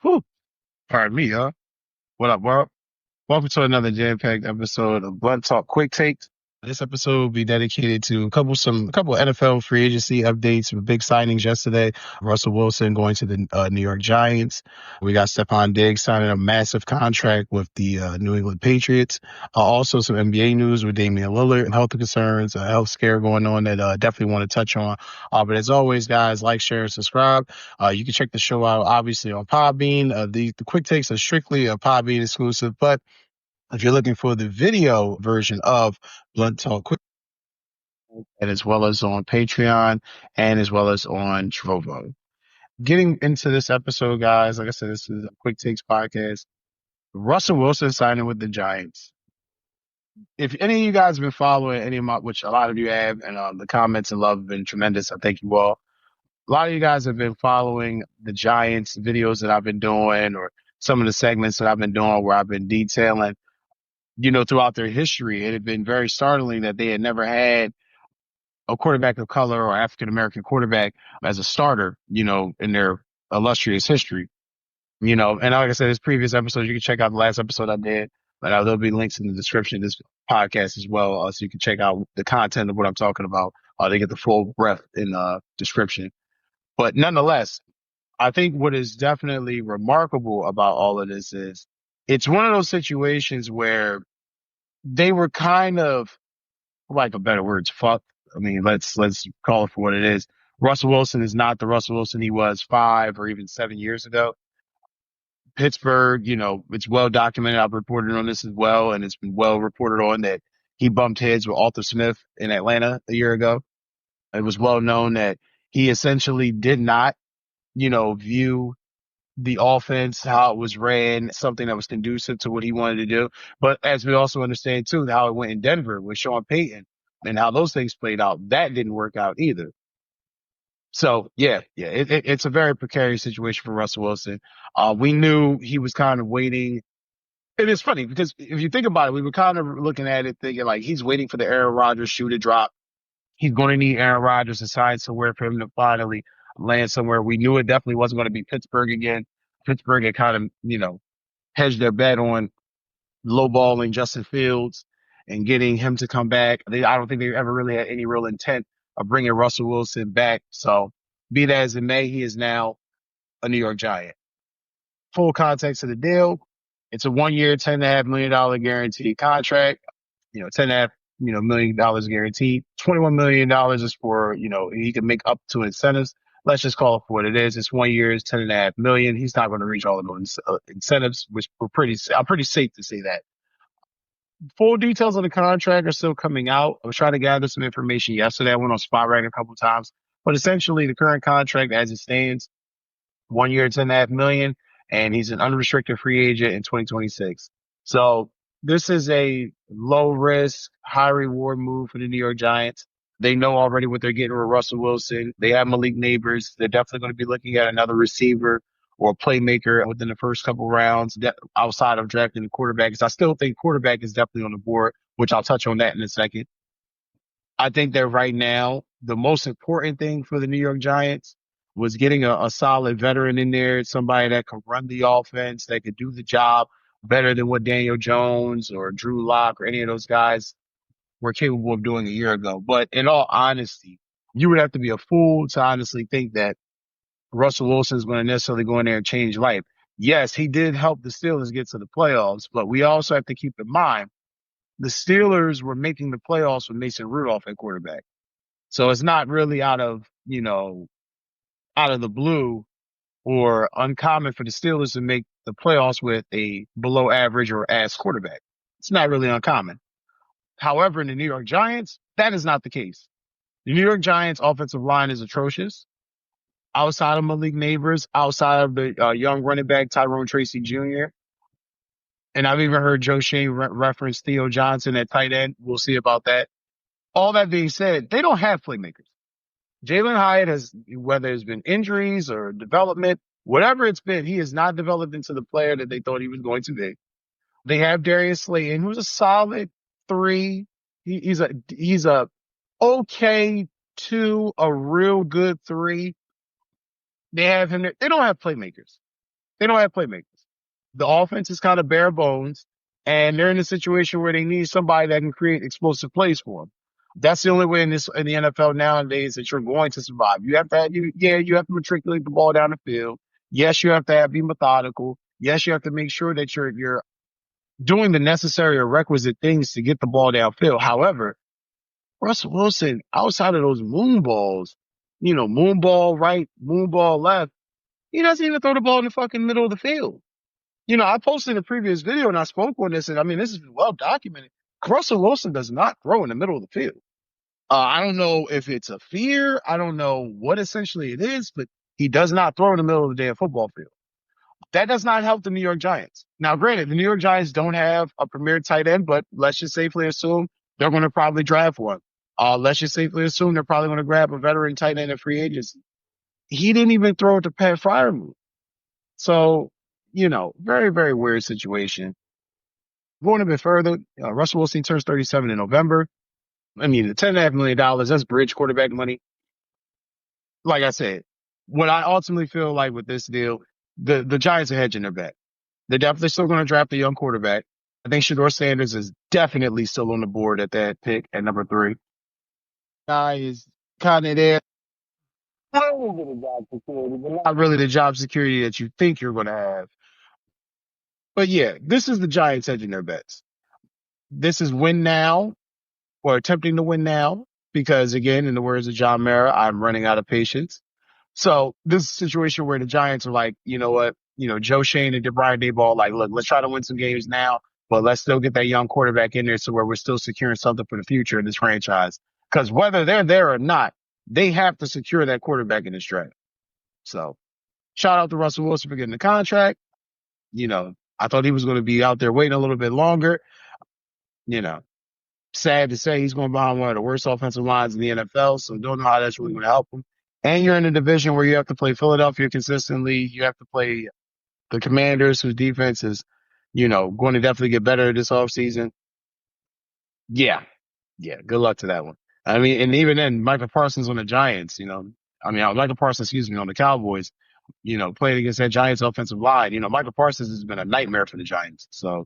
Whew, pardon me, huh? What up, world? Welcome to another jam-packed episode of Blunt Talk Quick Takes. This episode will be dedicated to a couple of NFL free agency updates with big signings yesterday. Russell Wilson going to the New York Giants. We got Stefon Diggs signing a massive contract with the New England Patriots. Also some NBA news with Damian Lillard and health concerns, a health scare going on that definitely want to touch on. But as always, guys, like, share, and subscribe. You can check the show out obviously on Podbean. The Quick Takes are strictly a Podbean exclusive, but if you're looking for the video version of Blunt Talk Quick, and as well as on Patreon and as well as on Trovo. Getting into this episode, guys, like I said, this is a Quick Takes podcast. Russell Wilson signing with the Giants. If any of you guys have been following any of my, which a lot of you have, and the comments and love have been tremendous, I thank you all. A lot of you guys have been following the Giants videos that I've been doing, or some of the segments that I've been doing where I've been detailing throughout their history. It had been very startling that they had never had a quarterback of color or African American quarterback as a starter, in their illustrious history. And like I said, this previous episode, you can check out the last episode I did, but there'll be links in the description of this podcast as well. So you can check out the content of what I'm talking about. They get the full breadth in the description. But nonetheless, I think what is definitely remarkable about all of this is it's one of those situations where they were kind of, like a better word, fuck. I mean, let's call it for what it is. Russell Wilson is not the Russell Wilson he was 5 or even 7 years ago. Pittsburgh, it's well documented. I've reported on this as well, and it's been well reported on that he bumped heads with Arthur Smith in Atlanta a year ago. It was well known that he essentially did not, view the offense, how it was ran, something that was conducive to what he wanted to do. But as we also understand too, how it went in Denver with Sean Payton and how those things played out, that didn't work out either. So it's a very precarious situation for Russell Wilson. We knew he was kind of waiting. And it's funny because if you think about it, we were kind of looking at it thinking like he's waiting for the Aaron Rodgers shoe to drop. He's going to need Aaron Rodgers to sign somewhere for him to finally land somewhere. We knew it definitely wasn't going to be Pittsburgh again. Pittsburgh had kind of, hedged their bet on lowballing Justin Fields and getting him to come back. I don't think they ever really had any real intent of bringing Russell Wilson back. So be that as it may, he is now a New York Giant. Full context of the deal. It's a 1 year, $10.5 million guaranteed contract. 10.5 million dollars guaranteed. $21 million is for, he can make up to incentives. Let's just call it for what it is. It's 1 year, it's 10.5 million. He's not going to reach all of those incentives, which I'm pretty safe to say that. Full details of the contract are still coming out. I was trying to gather some information yesterday. I went on SpotRag a couple of times, but essentially the current contract as it stands, 1 year, 10.5 million, and he's an unrestricted free agent in 2026. So this is a low risk, high reward move for the New York Giants. They know already what they're getting with Russell Wilson. They have Malik Neighbors. They're definitely going to be looking at another receiver or playmaker within the first couple rounds outside of drafting the quarterback. Because I still think quarterback is definitely on the board, which I'll touch on that in a second. I think that right now, the most important thing for the New York Giants was getting a solid veteran in there, somebody that could run the offense, that could do the job better than what Daniel Jones or Drew Lock or any of those guys were capable of doing a year ago. But in all honesty, you would have to be a fool to honestly think that Russell Wilson is going to necessarily go in there and change life. Yes, he did help the Steelers get to the playoffs, but we also have to keep in mind the Steelers were making the playoffs with Mason Rudolph at quarterback. So it's not really out of the blue or uncommon for the Steelers to make the playoffs with a below average or ass quarterback. It's not really uncommon. However, in the New York Giants, that is not the case. The New York Giants offensive line is atrocious. Outside of Malik Neighbors, outside of the young running back Tyrone Tracy Jr., and I've even heard Joe Shane reference Theo Johnson at tight end. We'll see about that. All that being said, they don't have playmakers. Jalen Hyatt has, whether it's been injuries or development, whatever it's been, he has not developed into the player that they thought he was going to be. They have Darius Slayton, who's a solid 3. He's a okay 2, a real good 3. They have him there. They don't have playmakers. They don't have playmakers. The offense is kind of bare bones, and they're in a situation where they need somebody that can create explosive plays for them. That's the only way in the NFL nowadays that you're going to survive. You have to you have to matriculate the ball down the field. Yes, you have to be methodical. Yes, you have to make sure that you're doing the necessary or requisite things to get the ball downfield. However, Russell Wilson, outside of those moon balls, moon ball right, moon ball left, he doesn't even throw the ball in the fucking middle of the field. I posted a previous video and I spoke on this, and I mean, this is well documented. Russell Wilson does not throw in the middle of the field. I don't know if it's a fear. I don't know what essentially it is, but he does not throw in the middle of the damn football field. That does not help the New York Giants. Now, granted, the New York Giants don't have a premier tight end, but let's just safely assume they're going to probably draft one. Let's just safely assume they're probably going to grab a veteran tight end in free agency. He didn't even throw it to Pat Freiermuth. So, very, very weird situation. Going a bit further, Russell Wilson turns 37 in November. I mean, the $10.5 million, that's bridge quarterback money. Like I said, what I ultimately feel like with this deal, the Giants are hedging their bet. They're definitely still going to draft a young quarterback. I think Shedeur Sanders is definitely still on the board at that pick at number 3. Guy is kind of there. Not really the job security that you think you're going to have. But yeah, this is the Giants hedging their bets. This is win now, or attempting to win now, because again, in the words of John Mara, I'm running out of patience. So this is a situation where the Giants are like, you know what, Joe Shane and Brian Daboll, like, look, let's try to win some games now, but let's still get that young quarterback in there so where we're still securing something for the future in this franchise. Because whether they're there or not, they have to secure that quarterback in this draft. So shout out to Russell Wilson for getting the contract. I thought he was going to be out there waiting a little bit longer. Sad to say he's going behind one of the worst offensive lines in the NFL, so don't know how that's really going to help him. And you're in a division where you have to play Philadelphia consistently. You have to play the Commanders, whose defense is, going to definitely get better this offseason. Yeah. Good luck to that one. I mean, and even then, Michael Parsons on the Giants, Michael Parsons, on the Cowboys, playing against that Giants offensive line. Michael Parsons has been a nightmare for the Giants. So,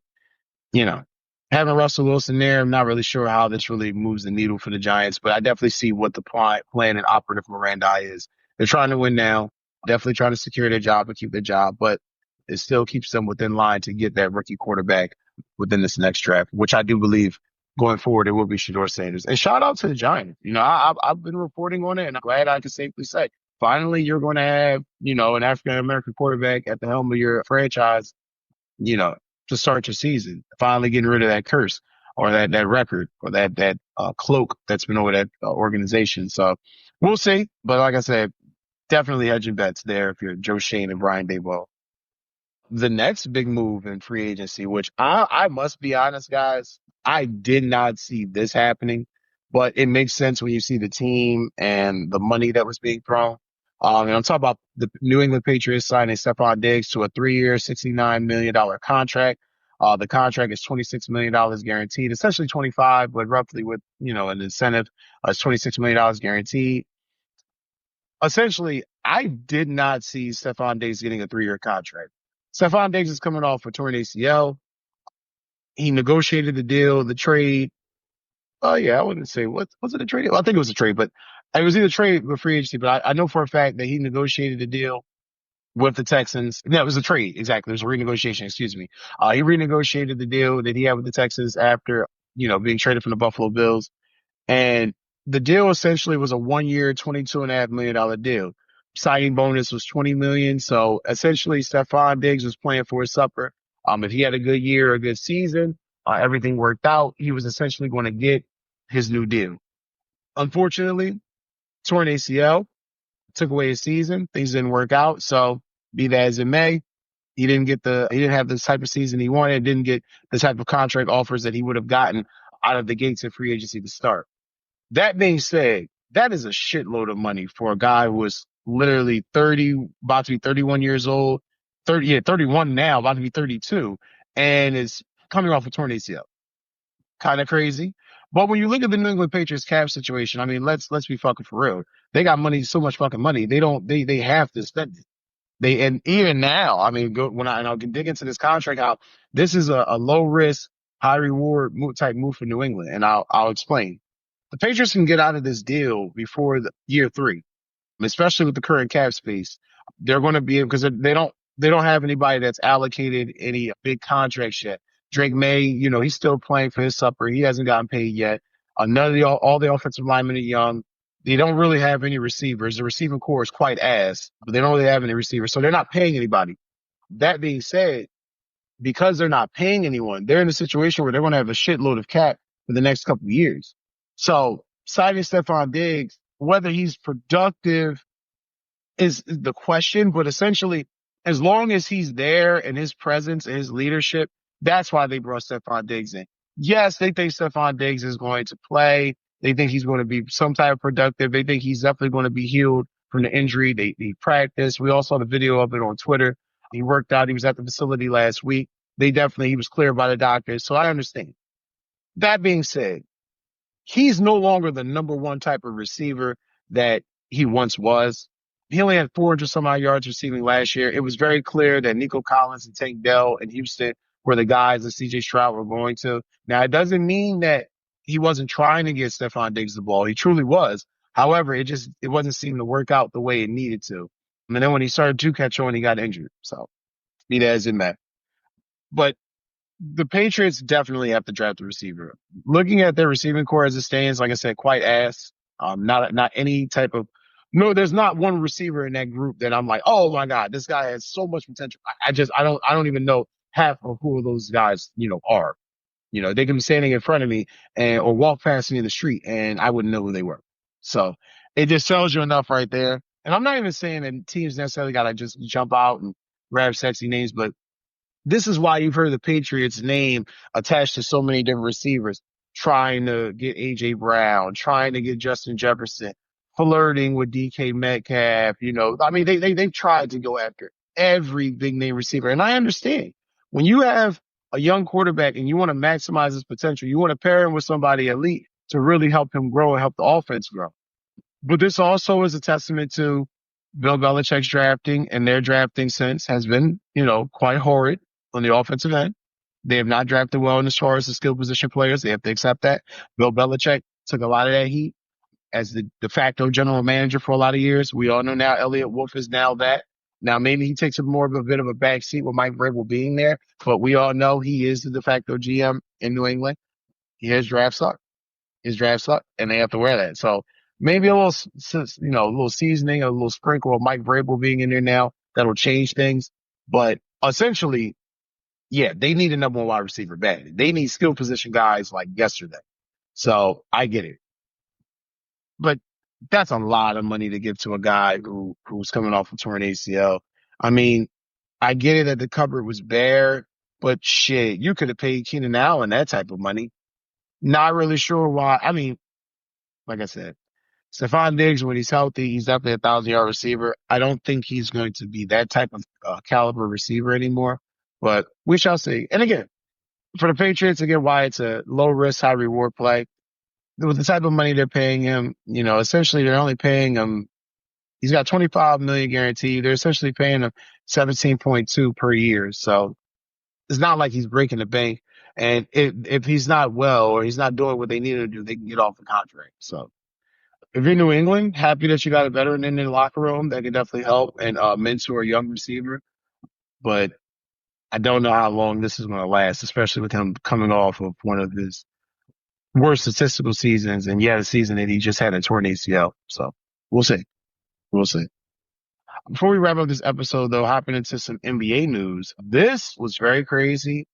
having Russell Wilson there, I'm not really sure how this really moves the needle for the Giants, but I definitely see what the plan and operative Miranda is. They're trying to win now, definitely trying to secure their job and keep their job, but it still keeps them within line to get that rookie quarterback within this next draft, which I do believe going forward it will be Shedeur Sanders. And shout out to the Giants. I've been reporting on it, and I'm glad I can safely say, finally you're going to have, an African-American quarterback at the helm of your franchise, to start your season, finally getting rid of that curse or that record or that cloak that's been over that organization. So we'll see. But like I said, definitely hedging bets there if you're Joe Shane and Brian Daboll. The next big move in free agency, which I must be honest, guys, I did not see this happening, but it makes sense when you see the team and the money that was being thrown. And I'm talking about the New England Patriots signing Stefon Diggs to a 3-year, $69 million contract. The contract is $26 million guaranteed, essentially 25, but roughly with, an incentive, it's $26 million guaranteed. Essentially, I did not see Stefon Diggs getting a 3-year contract. Stefon Diggs is coming off a torn ACL. He negotiated the deal, the trade. Oh yeah, I wouldn't say was it a trade? Well, I think it was a trade, but it was either trade or free agency. But I know for a fact that he negotiated the deal with the Texans. No, it was a trade. Exactly. It was a renegotiation. Excuse me. He renegotiated the deal that he had with the Texans after, being traded from the Buffalo Bills. And the deal essentially was a 1-year, $22.5 million deal. Signing bonus was $20 million. So essentially Stefon Diggs was playing for his supper. If he had a good year, a good season, everything worked out, he was essentially going to get his new deal. Unfortunately, torn ACL took away his season. Things didn't work out. So be that as it may, he didn't have the type of season he wanted, didn't get the type of contract offers that he would have gotten out of the gates of free agency to start. That being said, that is a shitload of money for a guy who was literally 30, about to be 31 years old, 31 now, about to be 32, and is coming off a torn ACL. Kind of crazy. But when you look at the New England Patriots cap situation, I mean, let's be fucking for real. They got money, so much fucking money. They have to spend it. And even now, I mean, and I'll dig into this contract out, this is a low risk, high reward type move for New England. And I'll explain. The Patriots can get out of this deal before the year 3, especially with the current cap space. They're going to be, because they don't have anybody that's allocated any big contracts yet. Drake May, he's still playing for his supper. He hasn't gotten paid yet. None of all the offensive linemen are young. They don't really have any receivers. The receiving core is quite ass, but they don't really have any receivers. So they're not paying anybody. That being said, because they're not paying anyone, they're in a situation where they're going to have a shitload of cap for the next couple of years. So signing Stefon Diggs, whether he's productive is the question, but essentially, as long as he's there and his presence and his leadership, that's why they brought Stefon Diggs in. Yes, they think Stefon Diggs is going to play. They think he's going to be some type of productive. They think he's definitely going to be healed from the injury. They practiced. We all saw the video of it on Twitter. He worked out. He was at the facility last week. He was cleared by the doctors. So I understand. That being said, he's no longer the number one type of receiver that he once was. He only had 400 some odd yards receiving last year. It was very clear that Nico Collins and Tank Dell and Houston were the guys that CJ Stroud were going to. Now, it doesn't mean that he wasn't trying to get Stefon Diggs the ball. He truly was. However, it wasn't seeming to work out the way it needed to. And then when he started to catch on, he got injured. So, be that as it may. But the Patriots definitely have to draft a receiver. Looking at their receiving core as it stands, like I said, quite ass. Not any type of, no, there's not one receiver in that group that I'm like, oh my God, this guy has so much potential. I don't even know half of who those guys, are. They can be standing in front of me or walk past me in the street and I wouldn't know who they were. So it just tells you enough right there. And I'm not even saying that teams necessarily got to just jump out and grab sexy names, but this is why you've heard the Patriots name attached to so many different receivers, trying to get A.J. Brown, trying to get Justin Jefferson, flirting with DK Metcalf. I mean, they've tried to go after every big name receiver. And I understand when you have a young quarterback and you want to maximize his potential, you want to pair him with somebody elite to really help him grow and help the offense grow. But this also is a testament to Bill Belichick's drafting, and their drafting sense has been, quite horrid on the offensive end. They have not drafted well as far as the skill position players. They have to accept that. Bill Belichick took a lot of that heat as the de facto general manager for a lot of years. We all know now Elliott Wolf is now that. Now, maybe he takes more of a bit of a back seat with Mike Vrabel being there, but we all know he is the de facto GM in New England. His draft suck. And they have to wear that. So maybe a little seasoning, a little sprinkle of Mike Vrabel being in there now that'll change things. But essentially, yeah, they need a number one wide receiver bad. They need skill position guys like yesterday. So I get it. But that's a lot of money to give to a guy who's coming off a torn ACL. I mean, I get it that the cupboard was bare, but shit, you could have paid Keenan Allen that type of money. Not really sure why. I mean, like I said, Stefon Diggs, when he's healthy, he's definitely a 1,000-yard receiver. I don't think he's going to be that type of caliber receiver anymore, but we shall see. And again, for the Patriots, again, why it's a low risk, high reward play. With the type of money they're paying him, essentially they're only paying him. He's got $25 million guaranteed. They're essentially paying him 17.2 per year. So it's not like he's breaking the bank. And if he's not well or he's not doing what they need to do, they can get off the contract. So if you're New England, happy that you got a veteran in the locker room that can definitely help and mentor a young receiver. But I don't know how long this is going to last, especially with him coming off of one of his worst statistical seasons, and a season that he just had a torn ACL. So we'll see. We'll see. Before we wrap up this episode, though, hopping into some NBA news. This was very crazy.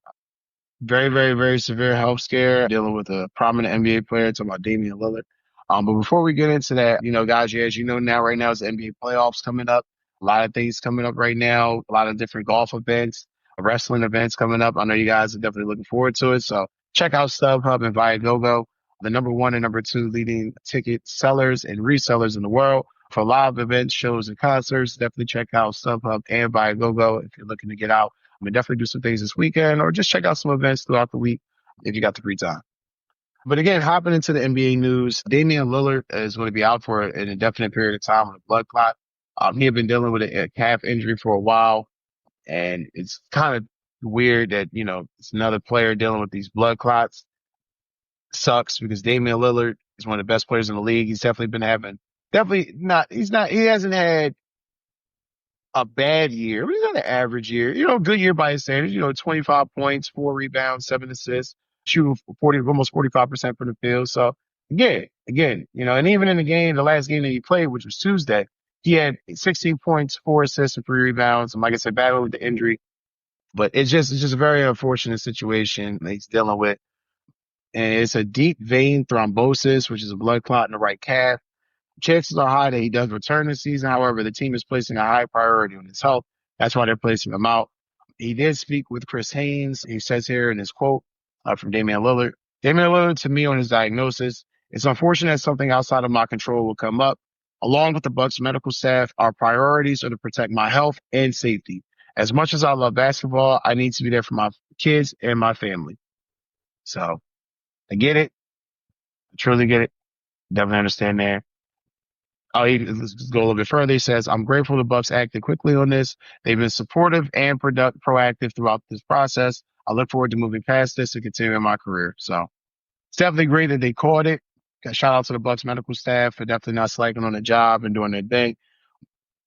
Very, very, very severe health scare dealing with a prominent NBA player, talking about Damian Lillard. But before we get into that, guys, as you know now, right now is the NBA playoffs coming up. A lot of things coming up right now. A lot of different golf events, wrestling events coming up. I know you guys are definitely looking forward to it. So check out StubHub and Viagogo, the number 1 and number 2 leading ticket sellers and resellers in the world. For live events, shows, and concerts, definitely check out StubHub and Viagogo if you're looking to get out. I mean, definitely do some things this weekend or just check out some events throughout the week if you got the free time. But again, hopping into the NBA news, Damian Lillard is going to be out for an indefinite period of time with a blood clot. He had been dealing with a calf injury for a while, and it's kind of weird that, it's another player dealing with these blood clots. Sucks because Damian Lillard is one of the best players in the league. He's definitely been he hasn't had a bad year. He's had an average year, good year by his standards, 25 points, 4 rebounds, 7 assists, shooting almost 45% from the field. So again, and even in the last game that he played, which was Tuesday, he had 16 points, 4 assists, and 3 rebounds. And like I said, battling with the injury, but it's just a very unfortunate situation that he's dealing with. And it's a deep vein thrombosis, which is a blood clot in the right calf. Chances are high that he does return this season. However, the team is placing a high priority on his health. That's why they're placing him out. He did speak with Chris Haynes. He says here in his quote from Damian Lillard. Damian Lillard, to me, on his diagnosis, it's unfortunate that something outside of my control will come up. Along with the Bucks medical staff, our priorities are to protect my health and safety. As much as I love basketball, I need to be there for my kids and my family. So I get it. I truly get it. Definitely understand there. Let's go a little bit further. He says, I'm grateful the Bucks acted quickly on this. They've been supportive and proactive throughout this process. I look forward to moving past this and continuing my career. So it's definitely great that they caught it. Shout out to the Bucks medical staff for definitely not slacking on the job and doing their thing.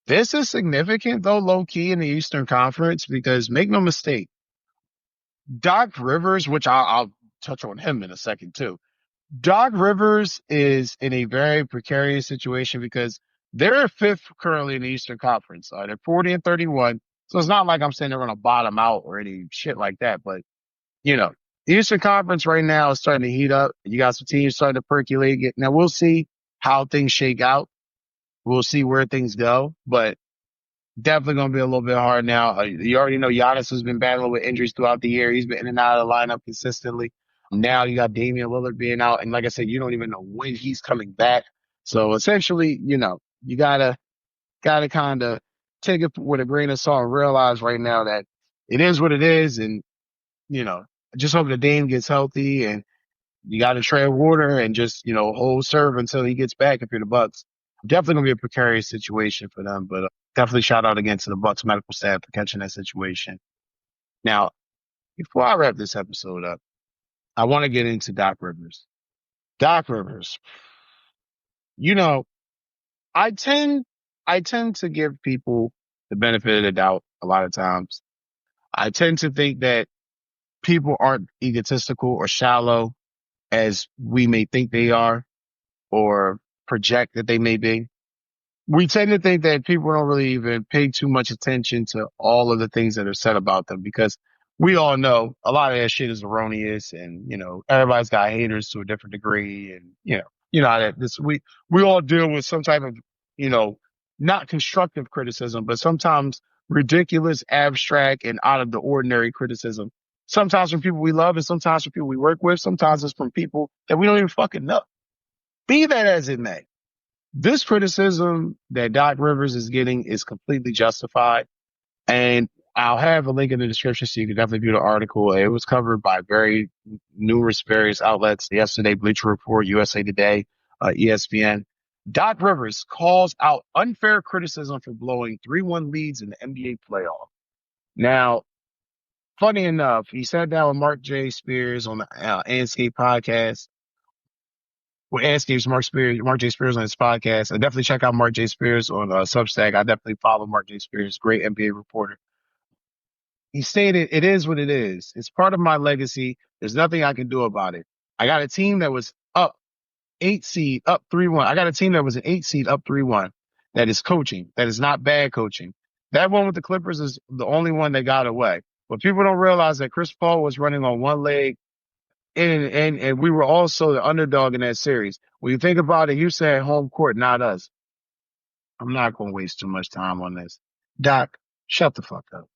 This is significant, though, low key in the Eastern Conference, because make no mistake, Doc Rivers, which I'll touch on him in a second, too. Doc Rivers is in a very precarious situation because they're fifth currently in the Eastern Conference. They're 40-31. So it's not like I'm saying they're going to bottom out or any shit like that. But, the Eastern Conference right now is starting to heat up. You got some teams starting to percolate. Now, we'll see how things shake out. We'll see where things go. But definitely going to be a little bit hard now. You already know Giannis has been battling with injuries throughout the year. He's been in and out of the lineup consistently. Now you got Damian Lillard being out. And like I said, you don't even know when he's coming back. So essentially, you gotta kind of take it with a grain of salt and realize right now that it is what it is. And, just hope that Dame gets healthy and you got to tread water and just, hold serve until he gets back if you're the Bucks. Definitely going to be a precarious situation for them, but definitely shout out again to the Bucks medical staff for catching that situation. Now, before I wrap this episode up, I want to get into Doc Rivers. Doc Rivers, I tend to give people the benefit of the doubt a lot of times. I tend to think that people aren't egotistical or shallow as we may think they are or project that they may be. We tend to think that people don't really even pay too much attention to all of the things that are said about them because we all know a lot of that shit is erroneous and, everybody's got haters to a different degree. And, how that we all deal with some type of, not constructive criticism, but sometimes ridiculous, abstract, and out of the ordinary criticism. Sometimes from people we love and sometimes from people we work with. Sometimes it's from people that we don't even fucking know. Be that as it may. This criticism that Doc Rivers is getting is completely justified. And I'll have a link in the description so you can definitely view the article. It was covered by various outlets yesterday, Bleacher Report, USA Today, ESPN. Doc Rivers calls out unfair criticism for blowing 3-1 leads in the NBA playoff. Now, funny enough, he sat down with Mark J. Spears on the Anscape podcast. Well, Anscape's Mark J. Spears on his podcast. I definitely check out Mark J. Spears on Substack. I definitely follow Mark J. Spears, great NBA reporter. He stated, it is what it is. It's part of my legacy. There's nothing I can do about it. I got a team that was up 8 seed, up 3-1. I got a team that was an 8 seed, up 3-1. That is coaching. That is not bad coaching. That one with the Clippers is the only one that got away. But people don't realize that Chris Paul was running on one leg and we were also the underdog in that series. When you think about it, Houston had home court, not us. I'm not going to waste too much time on this. Doc, shut the fuck up.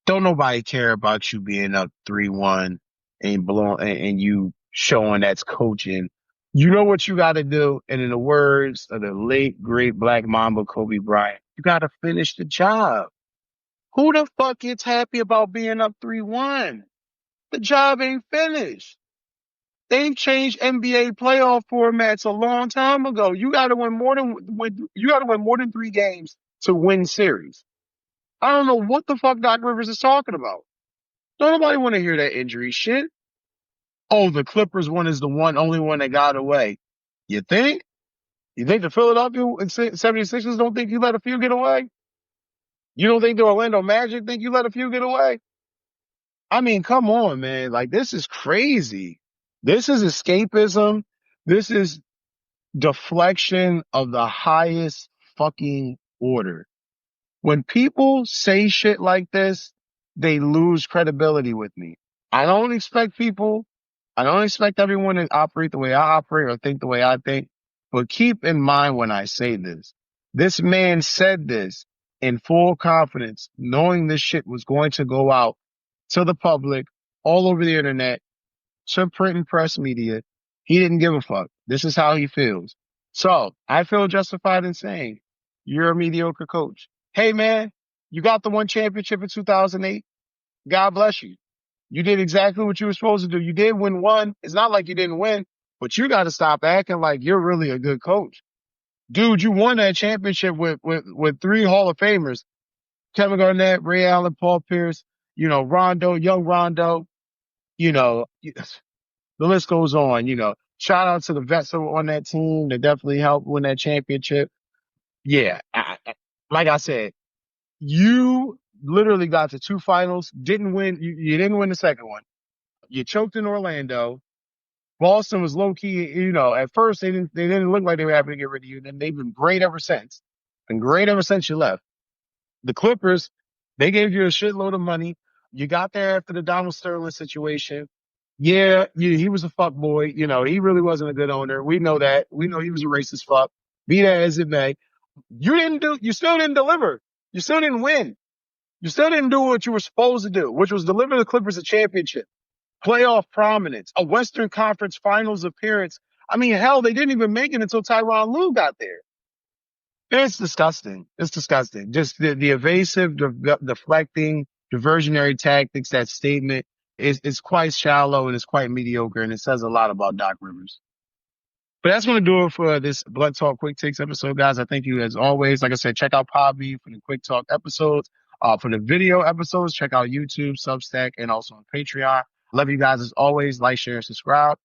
Don't nobody care about you being up 3-1 and you showing that's coaching. You know what you got to do. And in the words of the late, great Black Mamba Kobe Bryant, you got to finish the job. Who the fuck gets happy about being up 3-1? The job ain't finished. They've changed NBA playoff formats a long time ago. You got to win more than 3 games to win series. I don't know what the fuck Doc Rivers is talking about. Don't nobody want to hear that injury shit. Oh, the Clippers one is the only one that got away. You think? You think the Philadelphia 76ers don't think you let a few get away? You don't think the Orlando Magic think you let a few get away? I mean, come on, man. Like, this is crazy. This is escapism. This is deflection of the highest fucking order. When people say shit like this, they lose credibility with me. I don't expect everyone to operate the way I operate or think the way I think. But keep in mind when I say this, this man said this in full confidence, knowing this shit was going to go out to the public, all over the internet, to print and press media. He didn't give a fuck. This is how he feels. So I feel justified in saying, you're a mediocre coach. Hey man, you got the one championship in 2008. God bless you. You did exactly what you were supposed to do. You did win one. It's not like you didn't win, but you got to stop acting like you're really a good coach. Dude, you won that championship with three Hall of Famers. Kevin Garnett, Ray Allen, Paul Pierce, Rondo, young Rondo, the list goes on, shout out to the vets that were on that team that definitely helped win that championship. Yeah. Like I said, you literally got to two finals, didn't win. You didn't win the second one. You choked in Orlando. Boston was low key, at first they didn't look like they were happy to get rid of you. Then they've been great ever since. Been great ever since you left. The Clippers, they gave you a shitload of money. You got there after the Donald Sterling situation. Yeah, he was a fuck boy. He really wasn't a good owner. We know that. We know he was a racist fuck. Be that as it may. You still didn't deliver. You still didn't win. You still didn't do what you were supposed to do, which was deliver the Clippers a championship, playoff prominence, a Western Conference Finals appearance. I mean, hell, they didn't even make it until Tyronn Lue got there. It's disgusting. It's disgusting. Just the evasive, deflecting, diversionary tactics, that statement is quite shallow and it's quite mediocre, and it says a lot about Doc Rivers. But that's going to do it for this Blood Talk Quick Takes episode, guys. I thank you as always. Like I said, check out Podbean for the Quick Talk episodes. For the video episodes, check out YouTube, Substack, and also on Patreon. Love you guys as always. Like, share, and subscribe.